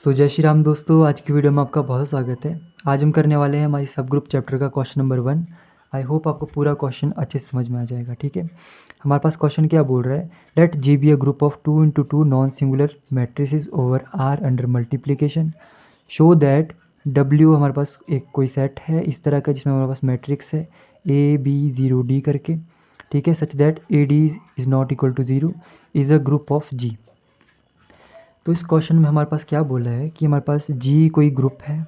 जय श्री राम दोस्तों, आज की वीडियो में आपका बहुत स्वागत है। आज हम करने वाले हैं हमारी सब ग्रुप चैप्टर का क्वेश्चन नंबर 1। आई होप आपको पूरा क्वेश्चन अच्छे से समझ में आ जाएगा। ठीक है, हमारे पास क्वेश्चन क्या बोल रहा है, let G be a group of 2 × 2 non singular matrices over R under multiplication. Show that W हमारे पास एक कोई सेट है इस तरह का जिसमें हमारे पास मैट्रिक्स है ए बी 0 डी करके। ठीक है, such that A D is not equal to 0 is a group of G. तो इस क्वेश्चन में हमारे पास क्या बोला है कि हमारे पास जी कोई ग्रुप है,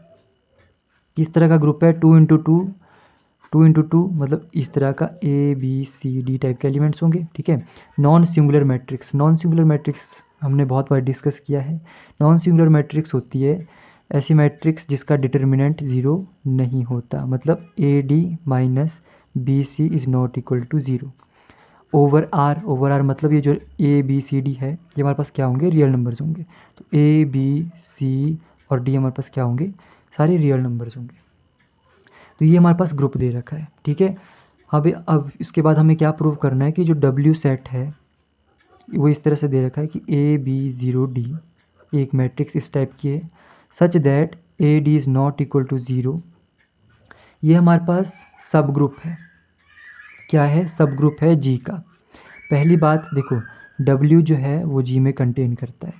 किस तरह का ग्रुप है, 2 × 2 मतलब इस तरह का A B C D type के एलिमेंट्स होंगे। ठीक है, non singular matrix, non singular matrix हमने बहुत बार डिस्कस किया है। नॉन सिंगुलर मैट्रिक्स होती है ऐसी मैट्रिक्स जिसका डिटर्मिनेंट 0 नहीं होता, मतलब A D minus B C is not equal to 0 over R मतलब ये जो ए बी सी डी है ये हमारे पास क्या होंगे, रियल नंबर्स होंगे। तो ए बी सी और डी हमारे पास क्या होंगे, सारे रियल नंबर्स होंगे। तो ये हमारे पास ग्रुप दे रखा है। ठीक है, अब इसके बाद हमें क्या प्रूव करना है कि जो डब्ल्यू सेट है वो इस तरह से दे रखा है कि ए बी 0 डी एक मैट्रिक्स इस टाइप की है such that A D is not equal to 0। ये हमारे पास सब ग्रुप है। क्या है, सब ग्रुप है जी का। पहली बात देखो, W जो है वो जी में कंटेन करता है।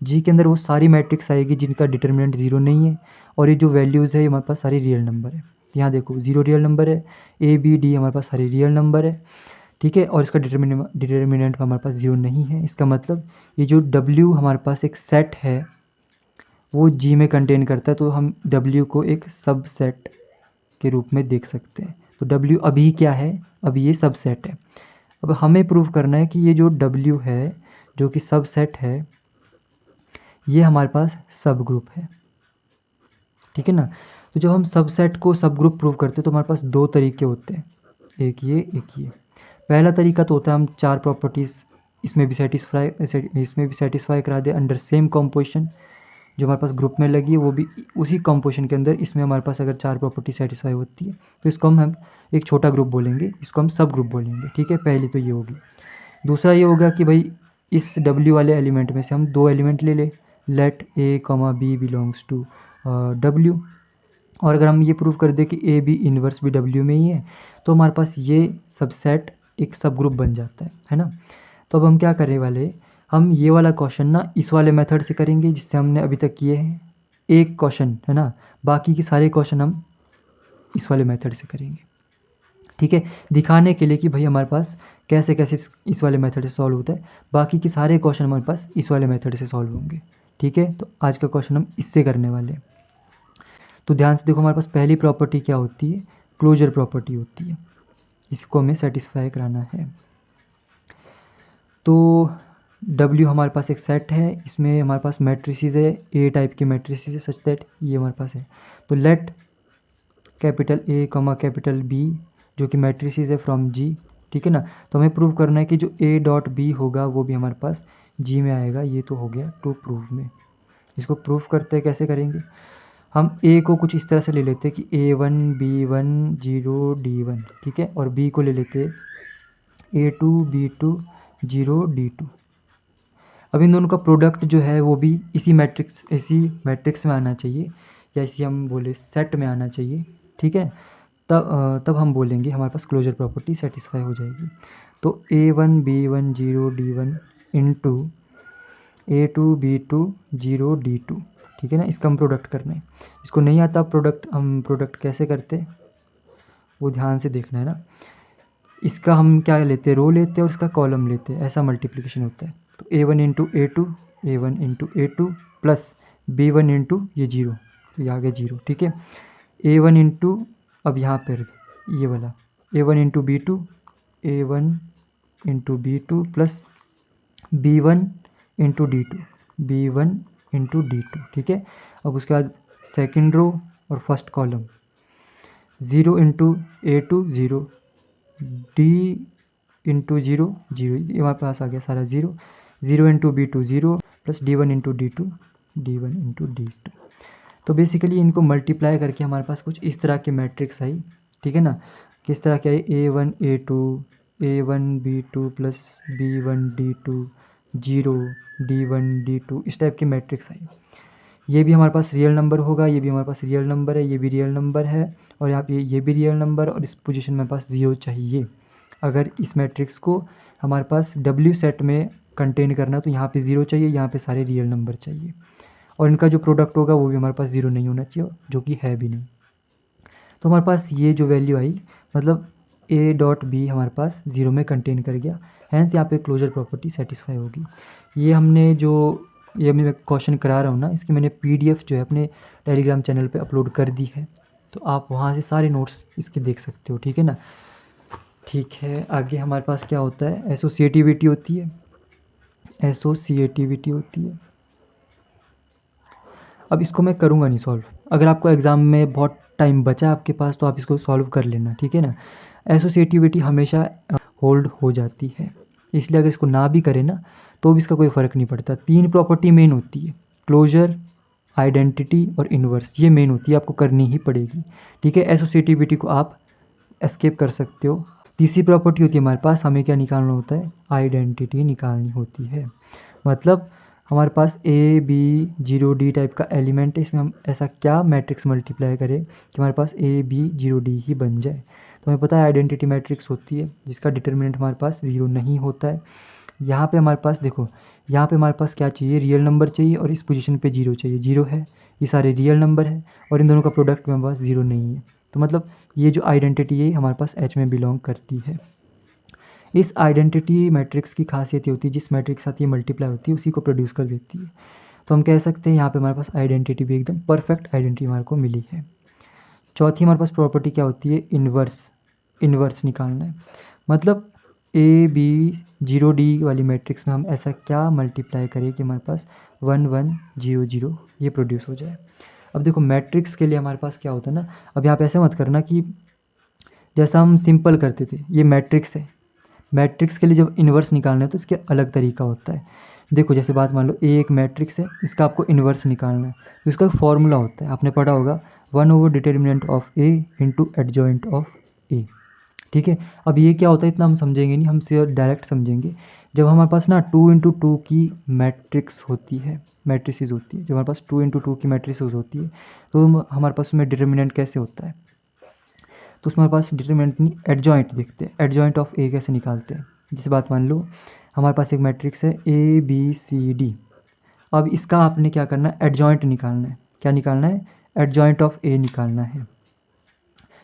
जी के अंदर वो सारी मैट्रिक्स आएगी जिनका डिटर्मिनेंट 0 नहीं है, और ये जो वैल्यूज़ है ये हमारे पास सारी रियल नंबर है। यहाँ देखो 0 रियल नंबर है, ए बी डी हमारे पास सारी रियल नंबर है। ठीक है, और इसका डिटर्मिनेंट हमारे पास 0 नहीं है। इसका मतलब ये जो W हमारे पास एक सेट है वो जी में कंटेन करता है, तो हम W को एक सब सेट के रूप में देख सकते हैं। तो W अभी क्या है, अभी ये सब सेट है। अब हमें प्रूव करना है कि ये जो W है जो कि सब सेट है ये हमारे पास सब ग्रुप है। ठीक है ना, तो जब हम सब सेट को सब ग्रुप प्रूव करते हैं तो हमारे पास दो तरीके होते हैं, एक ये। पहला तरीका तो होता है हम चार प्रॉपर्टीज़ इसमें भी सेटिस्फाई करा दे अंडर सेम कॉम्पोजिशन। जो हमारे पास ग्रुप में लगी है वो भी उसी कॉम्पोजिशन के अंदर, इसमें हमारे पास अगर चार प्रॉपर्टी सेटिस्फाई होती है तो इसको हम एक छोटा ग्रुप बोलेंगे, इसको हम सब ग्रुप बोलेंगे। ठीक है, पहली तो ये होगी। दूसरा ये होगा कि भाई इस W वाले एलिमेंट में से हम दो एलिमेंट ले लें, let A comma B belongs to W। और अगर हम ये प्रूव कर दें कि ए बी इन्वर्स भी W में ही है तो हमारे पास ये सबसेट एक सब ग्रुप बन जाता है ना। तो अब हम क्या करने वाले, हम ये वाला क्वेश्चन ना इस वाले मेथड से करेंगे जिससे हमने अभी तक किए हैं, एक क्वेश्चन है ना, बाकी के सारे क्वेश्चन हम इस वाले मेथड से करेंगे। ठीक है, दिखाने के लिए कि भाई हमारे पास कैसे कैसे इस वाले मेथड से सॉल्व होता है, बाकी के सारे क्वेश्चन हमारे पास इस वाले मेथड से सॉल्व होंगे। ठीक है, तो आज का क्वेश्चन हम इससे करने वाले हैं। तो ध्यान से देखो, हमारे पास पहली प्रॉपर्टी क्या होती है, क्लोजर प्रॉपर्टी होती है, इसको हमें सेटिस्फाई कराना है। तो W हमारे पास एक सेट है, इसमें हमारे पास मैट्रिसेस है, ए टाइप की मैट्रिसेस है सच दैट ये हमारे पास है। तो let capital A comma capital B जो कि मैट्रिसेस है फ्रॉम जी। ठीक है ना, तो हमें प्रूव करना है कि जो ए डॉट बी होगा वो भी हमारे पास जी में आएगा। ये तो हो गया टू प्रूव में। इसको प्रूफ करते हैं, कैसे करेंगे, हम ए को कुछ इस तरह से ले लेते हैं कि A1 B1 0 D1। ठीक है, और बी को ले लेते हैं A2 B2 0 D2। अब इन दोनों का प्रोडक्ट जो है वो भी इसी मैट्रिक्स में आना चाहिए, या इसी हम बोले सेट में आना चाहिए। ठीक है, तब हम बोलेंगे हमारे पास क्लोजर प्रॉपर्टी सेटिस्फाई हो जाएगी। तो A1 B1 0 D1 into A2 B2 0 D2। ठीक है ना, इसका हम प्रोडक्ट करना है। इसको नहीं आता प्रोडक्ट, हम प्रोडक्ट कैसे करते हैं वो ध्यान से देखना है ना। इसका हम क्या लेते हैं, रो लेते हैं और इसका कॉलम लेते हैं, ऐसा मल्टीप्लिकेशन होता है। तो A1 into A2 A1 into A2 plus B1 into ये 0, तो ये आ गया 0। ठीक है, A1 इंटू, अब यहाँ पर ये वाला A1 into B2 A1 into B2 plus B1 into D2 B1 into D2। ठीक है, अब उसके बाद सेकेंड रो और first column 0 into A2 0 D into 0 0, ये हमारे पास आ गया सारा 0 0 into B2 0 plus D1 into D2 D1 into D2। तो बेसिकली इनको मल्टीप्लाई करके हमारे पास कुछ इस तरह की मैट्रिक्स आई। ठीक है ना, किस तरह की आई, A1 A2 A1 B2 plus B1 D2 0 D1 D2, इस टाइप की मैट्रिक्स आई। ये भी हमारे पास रियल नंबर होगा, ये भी हमारे पास रियल नंबर है, ये भी रियल नंबर है, और यहाँ पे ये भी रियल नंबर, और इस पोजीशन में पास 0 चाहिए। अगर इस मैट्रिक्स को हमारे पास W सेट में कंटेन करना तो यहाँ पे 0 चाहिए, यहाँ पे सारे रियल नंबर चाहिए, और इनका जो प्रोडक्ट होगा वो भी हमारे पास 0 नहीं होना चाहिए, जो कि है भी नहीं। तो हमारे पास ये जो वैल्यू आई, मतलब A डॉट B हमारे पास 0 में कंटेन कर गया, हैंस यहाँ पे क्लोजर प्रॉपर्टी सेटिस्फाई होगी। ये हमने जो ये मैं क्वेश्चन करा रहा हूँ ना, इसकी मैंने PDF जो है अपने टेलीग्राम चैनल पे अपलोड कर दी है, तो आप वहाँ से सारे नोट्स इसके देख सकते हो, ठीक है ना। ठीक है, आगे हमारे पास क्या होता है, एसोसिएटिविटी होती है। एसोसिएटिविटी होती है, अब इसको मैं करूँगा नहीं सॉल्व, अगर आपको एग्ज़ाम में बहुत टाइम बचा है आपके पास तो आप इसको सॉल्व कर लेना, ठीक है ना। एसोसिएटिविटी हमेशा होल्ड हो जाती है, इसलिए अगर इसको ना भी करें ना तो भी इसका कोई फ़र्क नहीं पड़ता। 3 प्रॉपर्टी मेन होती है, क्लोजर, आइडेंटिटी और इन्वर्स, ये मेन होती है, आपको करनी ही पड़ेगी, ठीक है। एसोसिएटिविटी को आप एस्केप कर सकते हो। तीसरी प्रॉपर्टी होती है हमारे पास, हमें क्या निकालना होता है, आइडेंटिटी निकालनी होती है। मतलब हमारे पास A B 0D टाइप का एलिमेंट है, इसमें हम ऐसा क्या मैट्रिक्स मल्टीप्लाई करें कि हमारे पास AB 0D ही बन जाए। तो हमें पता है आइडेंटिटी मैट्रिक्स होती है जिसका डिटर्मिनेंट हमारे पास 0 नहीं होता है। यहाँ पे हमारे पास देखो, यहाँ पे हमारे पास क्या चाहिए, रियल नंबर चाहिए, और इस पोजीशन पे 0 चाहिए, 0 है, ये सारे रियल नंबर है, और इन दोनों का प्रोडक्ट में हमारे पास 0 नहीं है। तो मतलब ये जो आइडेंटिटी है हमारे पास H में बिलोंग करती है। इस आइडेंटिटी मैट्रिक्स की खासियत ये होती है, जिस मैट्रिक्स के साथ ये मल्टीप्लाई होती है उसी को प्रोड्यूस कर देती है। तो हम कह सकते हैं यहाँ पे हमारे पास आइडेंटिटी भी एकदम परफेक्ट आइडेंटिटी हमारे को मिली है। चौथी हमारे पास प्रॉपर्टी क्या होती है, इन्वर्स। इन्वर्स निकालना है, मतलब AB 0D वाली मैट्रिक्स में हम ऐसा क्या मल्टीप्लाई करें कि हमारे पास 1 1 0 0 ये प्रोड्यूस हो जाए। अब देखो मैट्रिक्स के लिए हमारे पास क्या होता है ना, अब यहाँ पे ऐसे मत करना कि जैसा हम सिंपल करते थे, ये मैट्रिक्स है, मैट्रिक्स के लिए जब इन्वर्स निकालना है तो इसके अलग तरीका होता है। देखो जैसे बात मान लो A एक मैट्रिक्स है, इसका आपको इन्वर्स निकालना है, तो इसका एक फॉर्मूला होता है, आपने पढ़ा होगा determinant of A into adjoint of A, ठीक है। अब ये क्या होता है इतना हम समझेंगे नहीं, हम सिर्फ डायरेक्ट समझेंगे। जब हमारे पास ना 2 × 2 की मैट्रिक्स होती है, मैट्रिसेस होती है, जब हमारे पास 2 × 2 की मैट्रिसेस होती है तो हमारे पास उसमें डिटर्मिनेंट कैसे होता है, तो उसमें हमारे पास डिटर्मिनेंट नहीं एडजॉइंट देखते हैं, एडजॉइंट ऑफ A कैसे निकालते हैं। जैसे बात मान लो हमारे पास एक मैट्रिक्स है ABCD, अब इसका आपने क्या करना है, एडजॉइंट निकालना है। क्या निकालना है, एडजॉइंट ऑफ A निकालना है।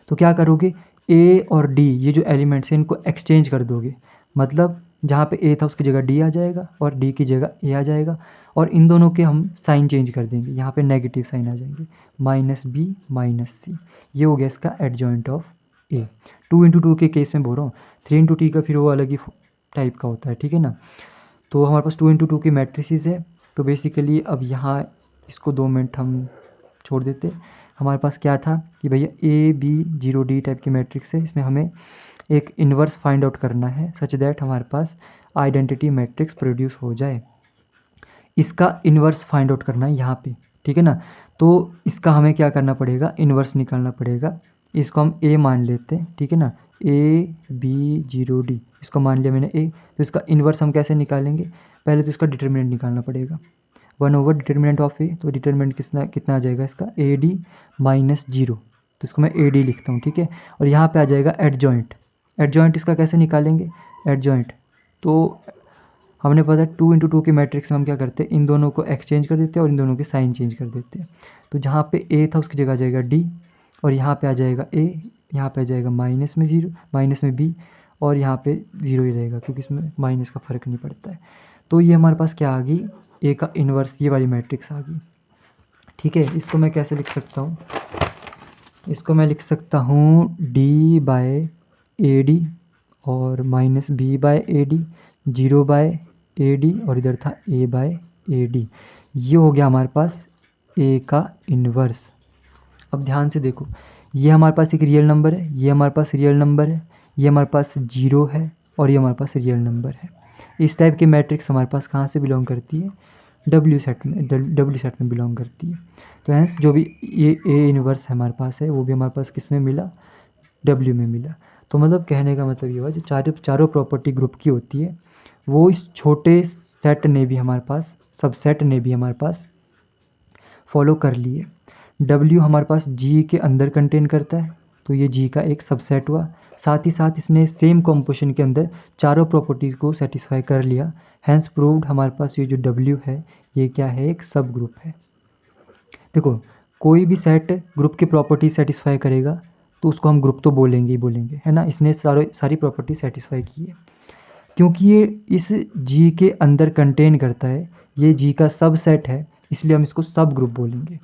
तो क्या करोगे, A और D ये जो एलिमेंट्स हैं इनको एक्सचेंज कर दोगे, मतलब जहाँ पे A था उसकी जगह D आ जाएगा और D की जगह A आ जाएगा, और इन दोनों के हम साइन चेंज कर देंगे, यहाँ पे नेगेटिव साइन आ जाएंगे, -B -C, ये हो गया इसका एडजॉइंट ऑफ A। 2 × 2 के केस में बोल रहा हूँ, 3 × T का फिर वो अलग ही टाइप का होता है, ठीक है ना। तो हमारे पास 2 × 2 की मैट्रिसेस है, तो बेसिकली अब यहाँ इसको 2 मिनट हम छोड़ देते। हमारे पास क्या था कि भैया AB 0D टाइप की मैट्रिक्स है, इसमें हमें एक इन्वर्स फाइंड आउट करना है सच दैट हमारे पास आइडेंटिटी मैट्रिक्स प्रोड्यूस हो जाए। इसका इन्वर्स फाइंड आउट करना है यहाँ पे, ठीक है ना। तो इसका हमें क्या करना पड़ेगा, इन्वर्स निकालना पड़ेगा। इसको हम A मान लेते हैं, ठीक है ना, AB 0D इसको मान लिया मैंने A, तो इसका इन्वर्स हम कैसे निकालेंगे, पहले तो इसका डिटर्मिनेंट निकालना पड़ेगा, 1/डिटर्मिनेंट ऑफ A, तो डिटर्मिनेंट कितना आ जाएगा इसका AD -0, तो इसको मैं AD लिखता हूँ, ठीक है। और यहाँ पे आ जाएगा एडजॉइंट, एडजॉइंट इसका कैसे निकालेंगे, एडजॉइंट तो हमने पता है 2 × 2 की मैट्रिक्स में हम क्या करते हैं, इन दोनों को एक्सचेंज कर देते हैं और इन दोनों के साइन चेंज कर देते हैं। तो जहाँ पे A था उसकी जगह आ जाएगा D, और यहाँ पे आ जाएगा A, यहाँ पे आ जाएगा -0 में B, और यहाँ पे 0 ही रहेगा क्योंकि इसमें माइनस का फ़र्क नहीं पड़ता है। तो ये हमारे पास क्या आ गई, A का इन्वर्स ये वाली मैट्रिक्स आ गई, ठीक है। इसको मैं कैसे लिख सकता हूँ, इसको मैं लिख सकता हूँ D/AD और -B/AD, 0/AD, और इधर था A/AD, ये हो गया हमारे पास A का इन्वर्स। अब ध्यान से देखो, ये हमारे पास एक रियल नंबर है, ये हमारे पास रियल नंबर है, ये हमारे पास 0 है, और ये हमारे पास रियल नंबर है। इस टाइप की मैट्रिक्स हमारे पास कहाँ से बिलोंग करती है, W सेट में बिलोंग करती है। तो हैंस जो भी ये A इन्वर्स हमारे पास है वो भी हमारे पास किस में मिला, W में मिला। तो मतलब कहने का मतलब ये हुआ जो चारों प्रॉपर्टी ग्रुप की होती है वो इस छोटे सेट ने भी हमारे पास, सबसेट ने भी हमारे पास फॉलो कर लिए। W हमारे पास G के अंदर कंटेन करता है, तो ये G का एक सबसेट हुआ। साथ ही साथ इसने सेम कॉम्पोजिशन के अंदर चारों प्रॉपर्टीज़ को सेटिस्फाई कर लिया। हैंस प्रूव्ड हमारे पास ये जो W है ये क्या है, एक सब ग्रुप है। देखो, कोई भी सेट ग्रुप की प्रॉपर्टी सेटिस्फाई करेगा तो उसको हम ग्रुप तो बोलेंगे ही बोलेंगे, है ना। इसने सारी प्रॉपर्टी सेटिस्फाई की है। क्योंकि ये इस G के अंदर कंटेन करता है, ये G का सब सेट है, इसलिए हम इसको सब ग्रुप बोलेंगे।